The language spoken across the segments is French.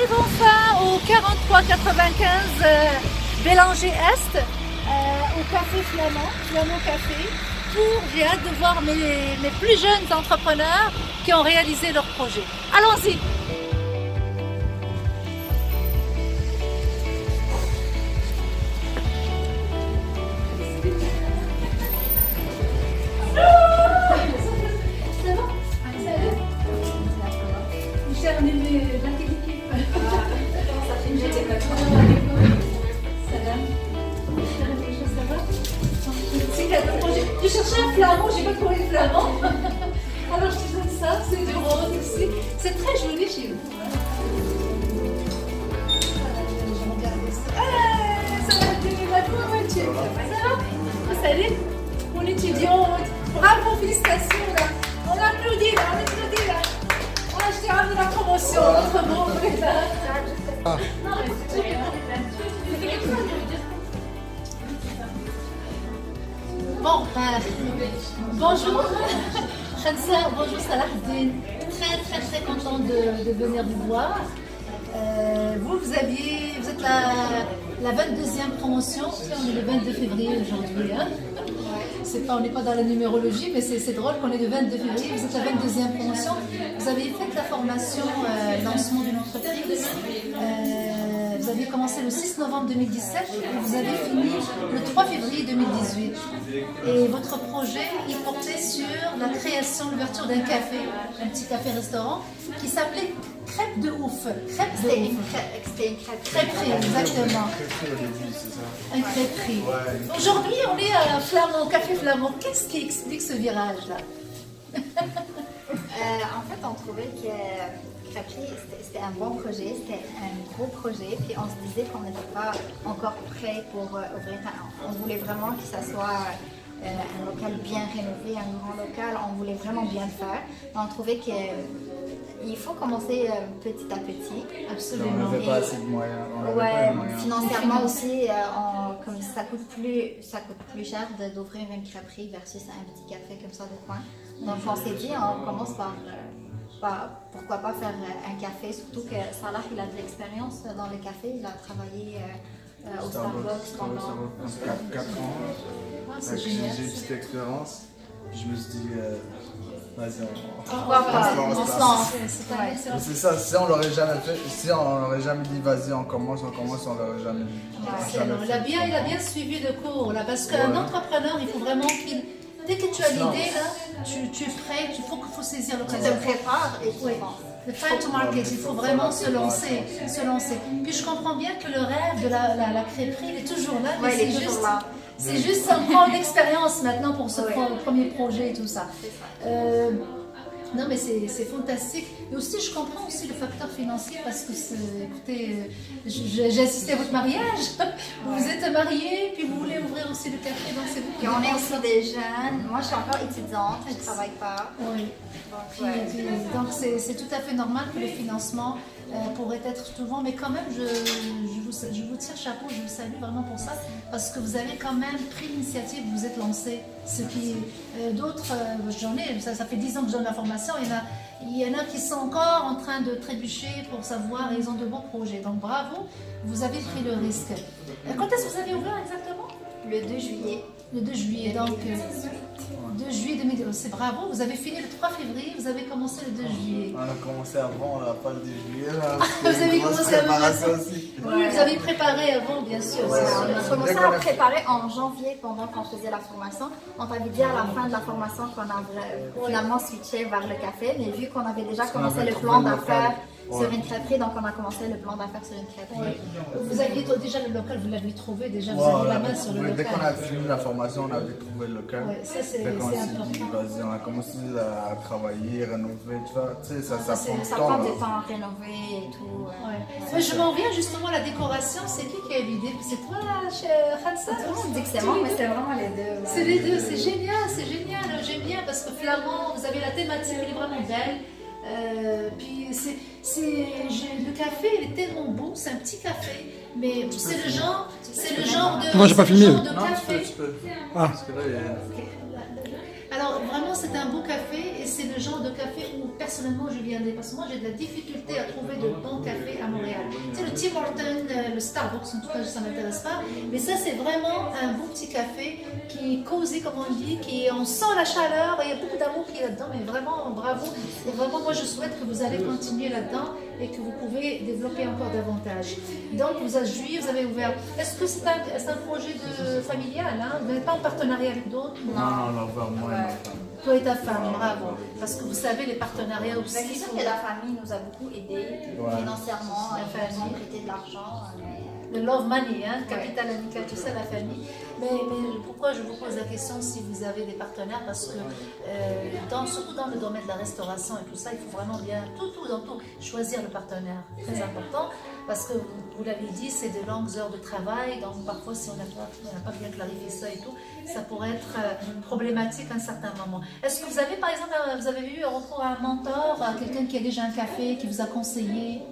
arrive enfin au 4395 Bélanger Est, au café Flamand Café, j'ai hâte de voir mes plus jeunes entrepreneurs qui ont réalisé leur projet. Allons-y! Je cherchais un flamand, j'ai pas trouvé le flamand. Alors je te donne ça, c'est du rose ici. C'est très joli chez vous. Ça va, ça va? Salut, mon étudiante. Bravo, félicitations là. On applaudit là, on applaudit là. Ah, je t'ai ramené la promotion, notre monde. Bon, bonjour, Khansa, bonjour Salah Din. Très content de venir vous voir. Vous êtes la 22e promotion. On est le 22 février aujourd'hui. Hein. On n'est pas dans la numérologie, mais c'est drôle qu'on est le 22 février. Vous êtes la 22e promotion. Vous avez fait la formation lancement d'une entreprise. Vous avez commencé le 6 novembre 2017 et vous avez fini le 3 février 2018. Et votre projet, il portait sur la création, l'ouverture d'un café, un petit café-restaurant, qui s'appelait Crêpe de Ouf. C'était une crêperie, exactement. Un crêperie. Aujourd'hui, on est à Flamand, au Café Flamand. Qu'est-ce qui explique ce virage-là? En fait, on trouvait que Crêperie, c'était un bon projet, c'était un gros projet, puis on se disait qu'on n'était pas encore prêt pour ouvrir. On voulait vraiment que ça soit un local bien rénové, un grand local, on voulait vraiment bien le faire. On trouvait qu'il faut commencer petit à petit. Absolument. On n'avait pas assez de moyens. Financièrement aussi, comme ça coûte plus cher d'ouvrir une crêperie versus un petit café comme ça de coin. Donc on s'est dit, on commence par pourquoi pas faire un café, surtout que Salah il a de l'expérience dans le café, il a travaillé au Starbucks pendant 4 ans. C'est J'ai génial. une petite expérience. Je me suis dit, vas-y, Pourquoi pas, on se lance. c'est ça, si on l'aurait jamais fait, si on l'aurait jamais dit vas-y on commence, on l'aurait jamais dit. Excellent. Il a bien suivi le cours là, parce qu'un entrepreneur, il faut vraiment qu'il. Dès que tu as l'idée là, tu es prêt, il faut saisir Tu l'occasion. te prépares et tu Oui. penses. Le time to market, il faut vraiment se lancer. Puis je comprends bien que le rêve de la crêperie, il est toujours là, mais Ouais, il est toujours là. c'est juste ça prend l'expérience maintenant pour ce premier projet et tout ça. Non mais c'est fantastique. Et aussi je comprends aussi le facteur financier parce que écoutez, j'ai assisté à votre mariage. Vous êtes mariés, puis vous voulez ouvrir aussi le café, donc c'est vous. Puis on est aussi des jeunes. Moi je suis encore étudiante, je ne travaille pas. Oui. Donc c'est tout à fait normal que le financement pourrait être souvent, mais quand même je vous tire chapeau, je vous salue vraiment pour ça, parce que vous avez quand même pris l'initiative, vous vous êtes lancé. Ce qui d'autres, j'en ai, ça fait 10 ans que je donne la formation, il y en a qui sont encore en train de trébucher pour savoir, et ils ont de bons projets. Donc bravo, vous avez pris le risque. Quand est-ce que vous avez ouvert exactement? Le 2 juillet. Le 2 juillet, donc 2 juillet 2012, c'est bravo, vous avez fini le 3 février, vous avez commencé le 2 juillet. On a commencé avant, pas le 2 juillet. Là, Vous avez commencé avant. aussi. Oui, vous avez préparé avant, bien sûr. On a commencé à préparer en janvier pendant qu'on faisait la formation. On t'avait dit à la fin de la formation qu'on avait finalement switché vers le café, mais vu qu'on avait déjà commencé le plan d'affaires sur une crêperie, donc on a commencé le plan d'affaires sur une crêperie. Vous aviez déjà le local, vous l'aviez trouvé déjà, vous avez la main sur le local. Dès qu'on a fini la formation, on avait trouvé le local. Ouais, ça c'est On s'est important. dit, vas-y, on a commencé à travailler, rénover, tu vois, tu sais, ça prend du Ça temps. prend là. du temps à rénover et tout. Moi, je m'en viens justement à la décoration, c'est qui a eu l'idée? C'est toi, Khansa? Tout le monde dit que c'est moi, mais c'est vraiment les deux. ouais. C'est les deux, c'est génial, j'aime bien parce que Flamand, vous avez la thématique, elle est vraiment belle. Puis le café, il est tellement beau, c'est un petit café, mais c'est le genre de, Moi, j'ai pas filmé. c'est le genre de Non, café. tu peux. Ah. Parce que là, il y a... Alors vraiment c'est un beau café et c'est le genre de café où personnellement je viendrai. Parce que moi j'ai de la difficulté à trouver de bons cafés à Montréal. Tu sais, le Tim Hortons, le Starbucks, en tout cas ça ne m'intéresse pas. Mais ça c'est vraiment un bon petit café qui est cosy comme on dit, on sent la chaleur, il y a beaucoup d'amour qui est là-dedans, mais vraiment bravo. Et vraiment moi je souhaite que vous allez continuer là-dedans et que vous pouvez développer encore davantage. Donc vous êtes juillet, vous avez ouvert. Est-ce que c'est un projet familial, hein? Vous n'êtes pas en partenariat avec d'autres? Non, on a ouvert moi et ma femme. Toi et ta femme, bravo. Parce que vous savez, les partenariats aussi. C'est sûr que la famille nous a beaucoup aidés financièrement, La famille. prêté de l'argent. Le love money, hein, capital amical, tout ça, la famille. Mais pourquoi je vous pose la question si vous avez des partenaires? Parce que, surtout dans le domaine de la restauration et tout ça, il faut vraiment bien, dans tout, choisir le partenaire. Très important. Parce que, vous l'avez dit, c'est de longues heures de travail. Donc, parfois, si on n'a pas bien clarifié ça et tout, ça pourrait être problématique à un certain moment. Est-ce que vous avez, par exemple, vous avez eu recours à un mentor, à quelqu'un qui a déjà un café, qui vous a conseillé?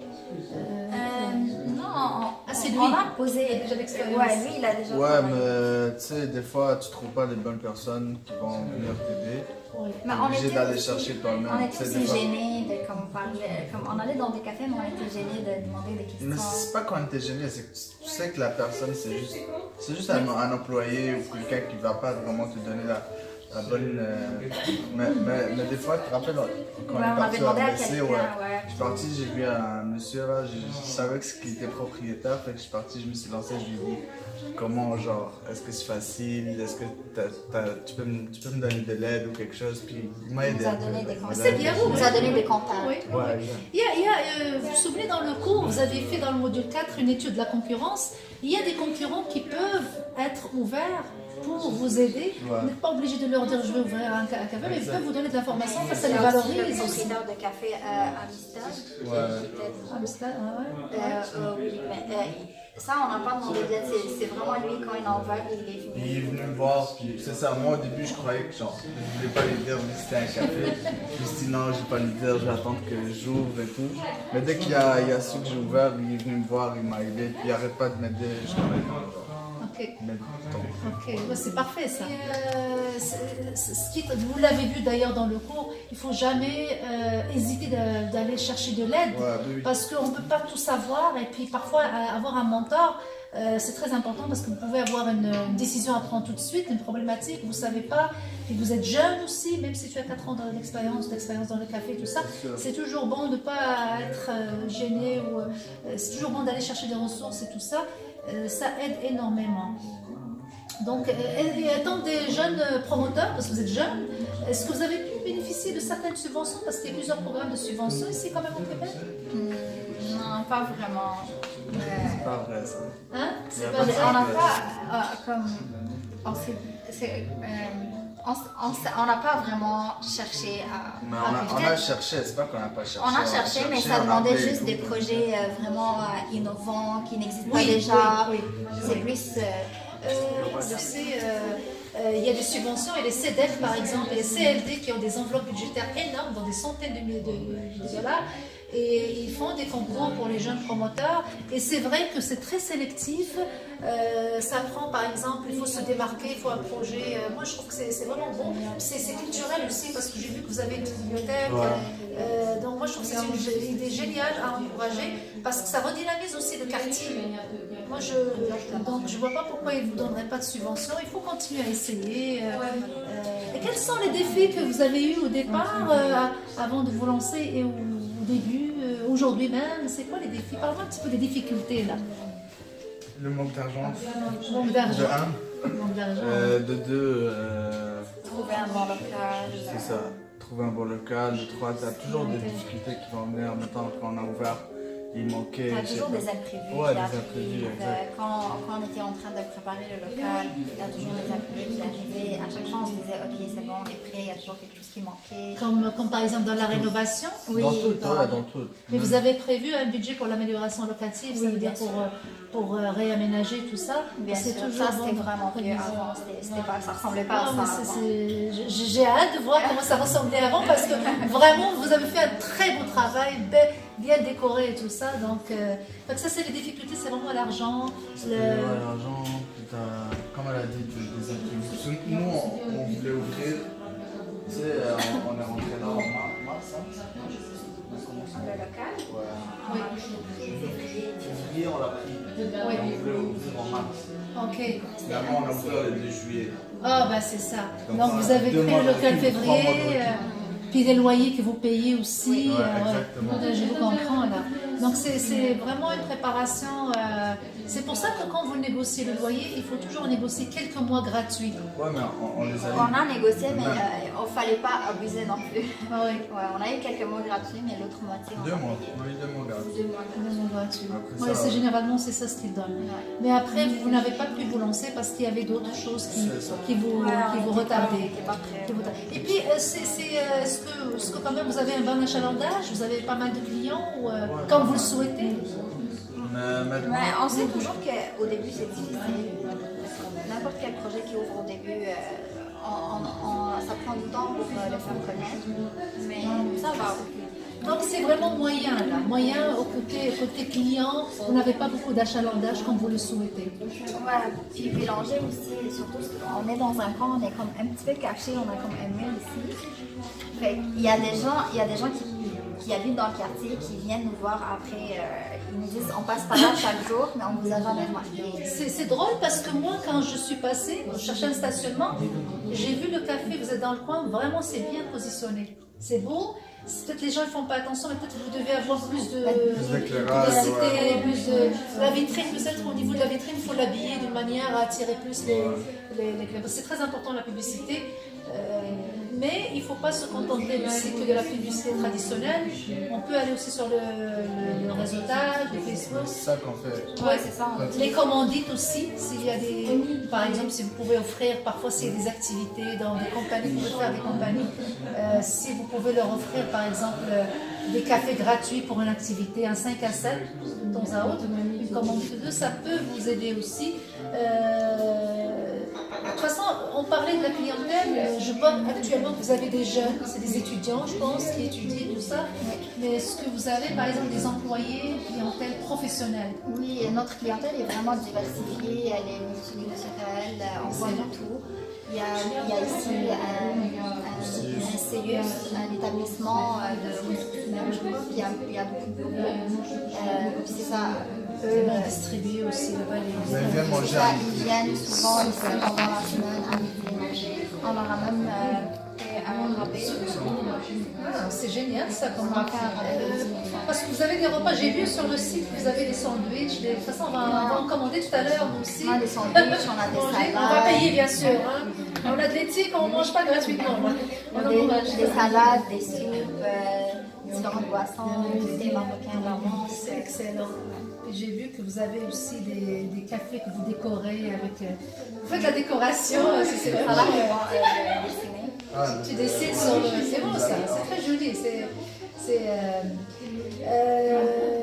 Non, c'est lui. On a posé. Il a déjà l'expérience. Ouais, lui, il a déjà. Ouais, mais tu sais, des fois, tu trouves pas les bonnes personnes qui vont venir t'aider. Oui. Mais T'es on obligé était d'aller aussi- chercher toi-même. On tu sais, était des aussi fois- gênés de comme parler. Comme on allait dans des cafés, mais on était gênés de demander des Mais questions. c'est pas quand t'es gêné, c'est que tu sais que la personne, c'est juste un employé ou quelqu'un qui va pas vraiment te donner la bonne. Mais des fois, tu te rappelles, quand Ouais, on est on parti avait demandé à WC, quelqu'un, ouais. Je suis parti, j'ai vu un monsieur là, je savais que qu'il était propriétaire, fait que je suis parti, je me suis lancé, je lui ai dit comment, genre, est-ce que c'est facile, est-ce que tu peux me donner de l'aide ou quelque chose, puis il m'a Il aidé. nous a un peu. donné des Il m'a conseils. donné C'est bien, des vous, Il nous a donné des contacts. Oui. Ouais, exact. Vous vous souvenez dans le cours, vous avez fait dans le module 4 une étude de la concurrence. Il y a des concurrents qui peuvent être ouverts pour vous aider. Ouais. Vous n'êtes pas obligé de leur dire je vais ouvrir un café, mais ils Exact. peuvent vous donner de l'information, ça les Le valorise aussi. propriétaire de café à Amistad. Ouais. Ah, mais ça, ouais. Oui, mais ça, on n'a pas demandé d'aide. C'est vraiment lui, quand il en veut, il est venu. Il est venu me voir, puis c'est ça, moi au début je croyais que genre, je voulais pas lui dire mais c'était un café. Je me suis dit non, je vais pas lui dire, je vais attendre que j'ouvre et tout. Mais dès qu'il y a su que j'ai ouvert, il est venu me voir, il m'a aidé, puis il arrête pas de m'aider jusqu'à maintenant. Ok. Donc, Ok, ouais, c'est parfait ça. Vous l'avez vu d'ailleurs dans le cours, il ne faut jamais hésiter d'aller chercher de l'aide ouais, oui. parce qu'on ne peut pas tout savoir et puis parfois avoir un mentor, c'est très important parce que vous pouvez avoir une décision à prendre tout de suite, une problématique, vous ne savez pas, et vous êtes jeune aussi, même si tu as 4 ans d'expérience dans le café, tout ça, c'est toujours bon de ne pas être gêné, ou c'est toujours bon d'aller chercher des ressources et tout ça. Ça aide énormément. Donc, étant des jeunes promoteurs, parce que vous êtes jeunes, est-ce que vous avez pu bénéficier de certaines subventions? Parce qu'il y a plusieurs programmes de subventions ici quand même au Québec. Non, pas vraiment. C'est pas vrai ça. Hein? Il y a C'est pas pas de- vrai. On n'a pas comme on n'a pas vraiment cherché à. Mais on a cherché, c'est pas qu'on n'a pas cherché. On a cherché, mais ça on a demandait appelé et juste tout. des projets vraiment innovants qui n'existent pas Oui, déjà. oui, C'est plus. Je sais, il y a des subventions et les CEDEF par exemple et les CLD qui ont des enveloppes budgétaires énormes dans des centaines de milliers de dollars et ils font des concours pour les jeunes promoteurs et c'est vrai que c'est très sélectif. Ça prend par exemple, il faut se démarquer, il faut un projet. Moi je trouve que c'est vraiment bon. C'est culturel aussi parce que j'ai vu que vous avez une bibliothèque. Donc moi je trouve que c'est une idée géniale à encourager parce que ça redynamise aussi le quartier. Moi donc je vois pas pourquoi ils ne vous donneraient pas de subvention. Il faut continuer à essayer. Et quels sont les défis que vous avez eus au départ avant de vous lancer et au début, aujourd'hui même? C'est quoi les défis? Parle-moi un petit peu des difficultés là. Le manque d'argent. Manque De d'argent. un. Manque d'argent. De deux. Trouver un bon local. C'est ça. Trouver un bon local. De trois, t'as toujours des difficultés qui vont venir. Maintenant, quand on a ouvert, il manquait. Il y a je sais toujours pas. des imprévus Ouais, qui des imprévus, arrivent. exact. Quand on était en train de préparer le local, il y a toujours des imprévus qui arrivaient. À chaque fois, on se disait, ok, c'est bon, on est prêt, il y a toujours quelque chose qui manquait. Comme par exemple dans la rénovation. Oui, Dans tout, dans- ouais, dans tout. Mais vous avez prévu un budget pour l'amélioration locative, ça Oui, veut dire bien pour réaménager tout ça. Bien C'est sûr, toujours ça c'était bon. vraiment mieux avant, ça ressemblait pas Non, à mais ça avant. j'ai hâte de voir comment ça ressemblait avant parce que vraiment vous avez fait un très beau travail, bien décoré et tout ça. Donc ça c'est les difficultés, c'est vraiment l'argent. Ouais, l'argent, puis comme elle a dit, des imprévus. Parce que nous, on voulait ouvrir, tu sais, on est rentré là, Oui. En mars. Ok. Finalement, on a ouvert le 2 juillet. Ah, bah c'est ça. Donc, Donc vous avez 2 pris mois le local de- 3 février, mois de- puis les loyers que vous payez aussi. Ouais, ouais. exactement. Je vous comprends là. Donc c'est vraiment une préparation. C'est pour ça que quand vous négociez le loyer, il faut toujours négocier quelques mois gratuits. Ouais, mais on les a eu. On a négocié, mais il ne fallait pas abuser non plus. Ah oui. Ouais, on a eu quelques mois gratuits, mais l'autre moitié, on 2 a mois. payé. On a eu 2 mois gratuits. 2 mois gratuits. Deux mois gratuits. Après Ouais, ça, c'est généralement c'est ça ce qu'ils donnent. Mais après vous n'avez pas pu vous lancer parce qu'il y avait d'autres choses C'est ça. qui vous On retardaient. n'était pas prêts. Et puis, est-ce que quand même vous avez un bon achalandage? Vous avez pas mal de clients ou, comme vous le souhaitez? Mais maintenant, Ouais, on sait toujours qu'au début c'est difficile. N'importe quel projet qui ouvre au début, ça prend du temps pour le faire connaître, mais ça va. Donc c'est vraiment moyen là, moyen au côté client, vous n'avez pas beaucoup d'achalandage comme vous le souhaitez. Ouais, puis mélanger aussi, surtout on est dans un coin, on est comme un petit peu caché, on a comme un mur ici. Fait il y a des gens qui habitent dans le quartier, qui viennent nous voir après, ils nous disent on passe par là chaque jour, mais on vous a jamais remarqué. C'est drôle parce que moi quand je suis passée, je cherchais un stationnement, j'ai vu le café, vous êtes dans le coin, vraiment c'est bien positionné, c'est beau. Peut-être les gens ne font pas attention, mais peut-être vous devez avoir plus d'éclairage, publicité, plus de la vitrine, peut-être au niveau de la vitrine, il faut l'habiller d'une manière à attirer plus les clients. C'est très important la publicité, mais il ne faut pas se contenter aussi que de la publicité traditionnelle. On peut aller aussi sur le réseautage, le Facebook. c'est ça qu'on fait. Ouais, c'est ça. Les commandites aussi, s'il y a des, par exemple, si vous pouvez offrir, parfois s'il y a des activités dans des compagnies, vous pouvez faire des compagnies, si vous pouvez leur offrir par exemple des cafés gratuits pour une activité, un 5 à 7, de temps à autre, une commandite de deux, ça peut vous aider aussi. De toute façon, on parlait de la clientèle, je vois actuellement que vous avez des jeunes, c'est des étudiants je pense, qui étudient tout ça, mais est-ce que vous avez par exemple des employés, clientèle professionnelle? Oui, notre clientèle est vraiment diversifiée, elle est multiculturelle, on voit de tout. Il y a ici un CIUS, un établissement de ressources humaines, je crois, puis il y a beaucoup de bureaux. C'est ça. Ils vont distribuer aussi là-bas les... Mais viens manger Ça, à ils viennent souvent ici pendant la semaine à midi manger. On leur a même fait un rabais. Ah, c'est génial ça, On comment va faire un rabais. parce que vous avez des repas, j'ai vu sur le site, vous avez des sandwichs, de toute façon on va en commander tout à l'heure nous aussi. On a des sandwichs, on a des Manger, salades. on va payer bien sûr. Hein. On a de l'éthique, on ne mange pas gratuitement. Hein. On encourage. Des salades, des soupes, différentes boissons, du thé marocain, vraiment. C'est excellent. Et j'ai vu que vous avez aussi des cafés que vous décorez avec... vous faites la décoration, c'est Ça vraiment... va vraiment dessiner. Tu dessines sur le... C'est beau ça, c'est très joli.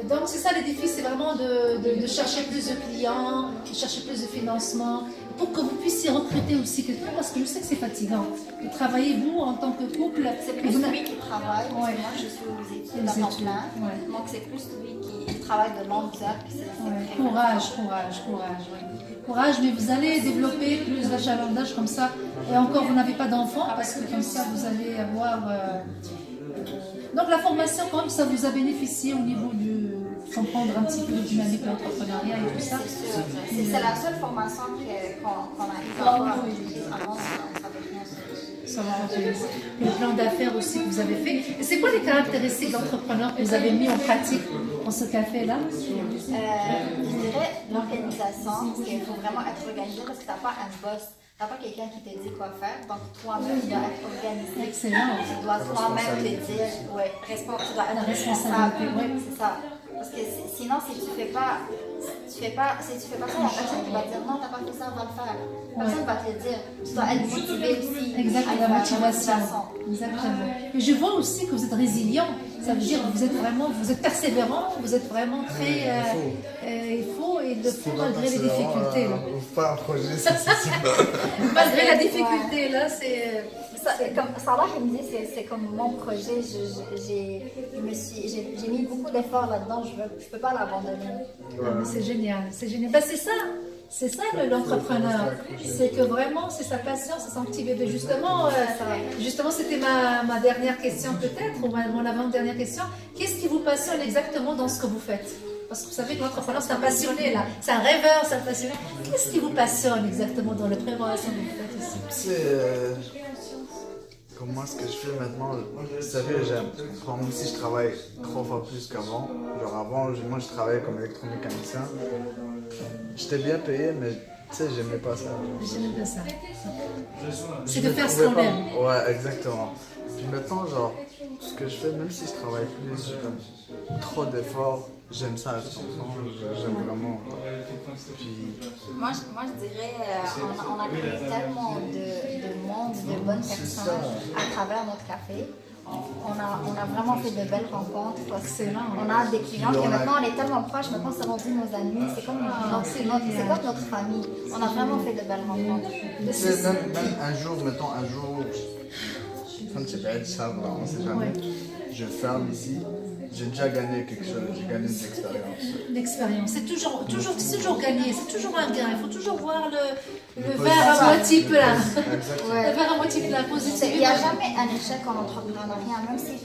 Donc c'est ça les défis, c'est vraiment de chercher plus de clients, de chercher plus de financement, pour que vous puissiez recruter aussi quelqu'un, parce que je sais que c'est fatigant. De travailler vous en tant que couple, C'est et plus vous lui qui travaille, parce que moi je suis aux études à temps plein. Ouais. Donc c'est plus lui qui travaille de longues heures. Puis c'est Ouais, très courage, oui. Courage, mais vous allez développer plus d'achalandage comme ça. Et encore, vous n'avez pas d'enfants, parce que comme ça, vous allez avoir... Donc la formation, quand même, ça vous a bénéficié au niveau du... comprendre un petit peu le dynamique de l'entrepreneuriat et tout ça. C'est la seule formation qu'on arrive à avoir. Avant, ça veut rien dire. Ça va intéresser. Le plan d'affaires aussi que vous avez fait. Et c'est quoi les caractéristiques d'entrepreneur que vous avez mis en pratique dans ce café-là? Je dirais l'organisation, parce qu'il faut vraiment être organisé parce que tu n'as pas un boss, tu n'as pas quelqu'un qui te dit quoi faire, donc toi-même tu dois être organisé. Excellent. Tu dois toi-même te dire, ouais, tu dois être responsabilité, responsable, ouais. c'est ça. Parce que sinon, si tu fais pas ça, il n'y a personne qui va te dire non, tu n'as pas fait ça, on va le faire. Personne ne va te le dire. Tu dois être motivé aussi. Exactement, la motivation. Exactement. Et je vois aussi que vous êtes résilient. Ça veut dire que vous êtes persévérant, vous êtes vraiment très... il faut malgré les difficultés. Là. Pas un projet, c'est Malgré la difficulté, là, c'est... Comme Salah il me dit, c'est comme mon projet, j'ai mis beaucoup d'efforts là-dedans, je ne peux pas l'abandonner. C'est génial, c'est génial. Ben, c'est ça l'entrepreneur, c'est que vraiment c'est sa passion, c'est son petit bébé. Justement, c'était ma dernière question peut-être, ou mon avant-dernière question. Qu'est-ce qui vous passionne exactement dans ce que vous faites? Parce que vous savez que l'entrepreneur, c'est un passionné, là. C'est un rêveur, c'est un passionné. Qu'est-ce qui vous passionne exactement dans la préparation que vous faites ici? C'est comment est-ce que je fais maintenant? Sérieux, j'aime. Même si je travaille 3 fois plus qu'avant. Genre avant, moi je travaillais comme électromécanicien. J'étais bien payé, mais tu sais, j'aimais pas ça. J'aime bien ça. C'est Je de me faire ce trouvais qu'on pas- aime. Ouais, exactement. Puis maintenant, genre, ce que je fais, même si je travaille plus, j'ai comme trop d'efforts, j'aime ça à 100%, j'aime vraiment. Puis, Moi, je dirais, on a créé tellement de monde, de bonnes personnes à travers notre café. On a vraiment fait de belles rencontres. Excellent. On a des clients Puis et on a- maintenant on est tellement proches, maintenant c'est rendu nos amis, c'est comme notre famille. On a vraiment fait de belles rencontres. tu sais, même un jour, mettons, comme tu sais, ça va, on sait jamais. Je ferme ici, j'ai déjà gagné quelque chose, j'ai gagné une expérience. L'expérience, c'est toujours gagné, c'est toujours un gain. Il faut toujours voir le verre à moitié plein. Exactement. Le verre à moitié plein, positif. Il n'y a jamais un échec en entrepreneuriat, même si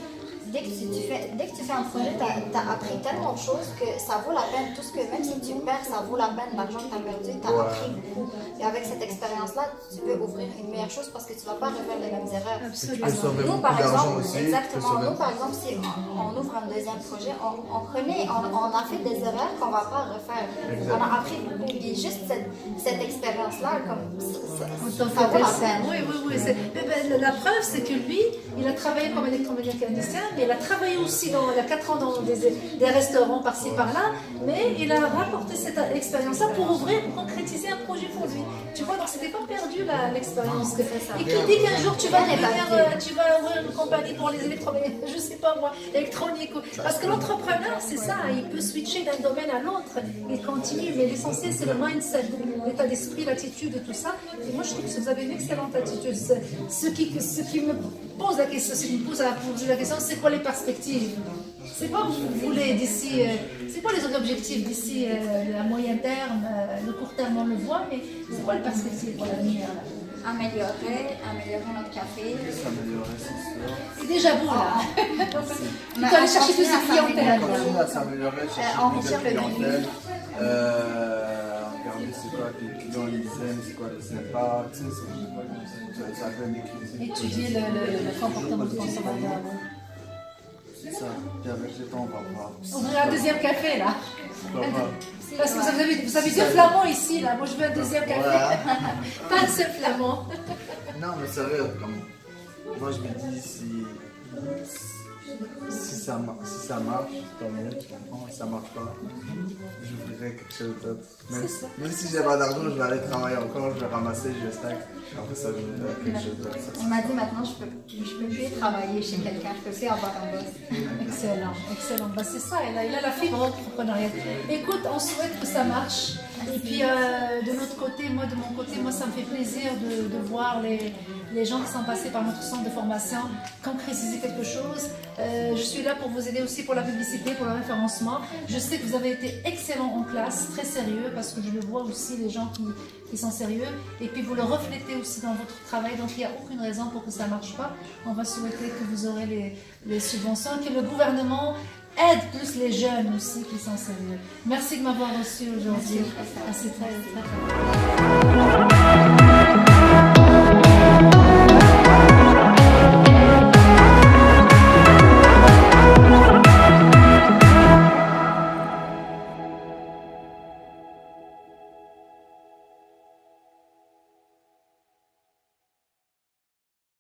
dès que tu fais un projet, tu as appris tellement de choses que ça vaut la peine. Tout ce que, même si tu perds, ça vaut la peine. L'argent que tu as perdu, tu as appris beaucoup. Et avec cette expérience-là, tu peux ouvrir une meilleure chose parce que tu ne vas pas refaire les mêmes erreurs. Absolument. Tu peux sauver Nous, beaucoup par d'argent exemple, aussi. exactement, tu peux nous, par exemple, si on ouvre un deuxième projet, on a fait des erreurs qu'on ne va pas refaire. Exact. On a appris beaucoup. Et juste cette expérience-là, comme ça Donc, vaut la peine. oui. La preuve, c'est que lui, il a travaillé comme électromécanicien, mais il a travaillé aussi il y a 4 ans dans des restaurants par-ci par-là, mais il a rapporté cette expérience-là pour concrétiser un projet pour lui. Tu vois, donc c'était pas perdu l'expérience. Et qui dit qu'un jour tu vas ouvrir une compagnie pour les électroménagers, je sais pas moi, électronique. Parce que l'entrepreneur, c'est ça, il peut switcher d'un domaine à l'autre, il continue, mais l'essentiel c'est le mindset, l'état d'esprit, l'attitude, tout ça. Et moi je trouve que vous avez une excellente attitude. Ce qui me pose la question, c'est quoi les perspectives? C'est quoi vous voulez d'ici, c'est quoi les objectifs d'ici à moyen terme, le court terme on le voit, mais c'est quoi les perspectives pour l'avenir là? Améliorer notre café. S'améliorer, c'est sûr. C'est déjà bon là. On Il faut aller chercher plus de clientèle. Continuer à s'améliorer, chercher enrichir plus de le clientèle. Regarder c'est quoi que les clients ils aiment, c'est quoi qu'ils n'aiment pas. Tu sais, ça fait des critiques. Étudier le comportement du consommateur. C'est ça. Puis avec le temps, on va voir. Ouvrir un deuxième café là. Pourquoi pas? Parce que vous avez deux flamands ici là. Moi je veux un deuxième café. Voilà. Pas un seul flamand. Non, mais sérieux, comme. Moi je me dis si ça marche, tant mieux, tu comprends. Si ça marche pas, j'ouvrirai quelque chose d'autre. Même si j'ai pas d'argent, je vais aller travailler encore, je vais ramasser, je vais stack. Après ça, j'ouvrirai quelque chose d'autre. Il m'a dit maintenant je peux plus travailler chez quelqu'un, je peux plus avoir un boss. Excellent. Bah, c'est ça, il a la fibre entrepreneuriale. Écoute, on souhaite que ça marche. Et puis de l'autre côté, de mon côté, ça me fait plaisir de voir les gens qui sont passés par notre centre de formation concrétiser quelque chose. Je suis là pour vous aider aussi pour la publicité, pour le référencement. Je sais que vous avez été excellents en classe, très sérieux, parce que je le vois aussi, les gens qui sont sérieux. Et puis vous le reflétez aussi dans votre travail, donc il n'y a aucune raison pour que ça ne marche pas. On va souhaiter que vous aurez les subventions, que le gouvernement aide plus les jeunes aussi qui sont sérieux. Merci de m'avoir reçu aujourd'hui. C'est très, très, très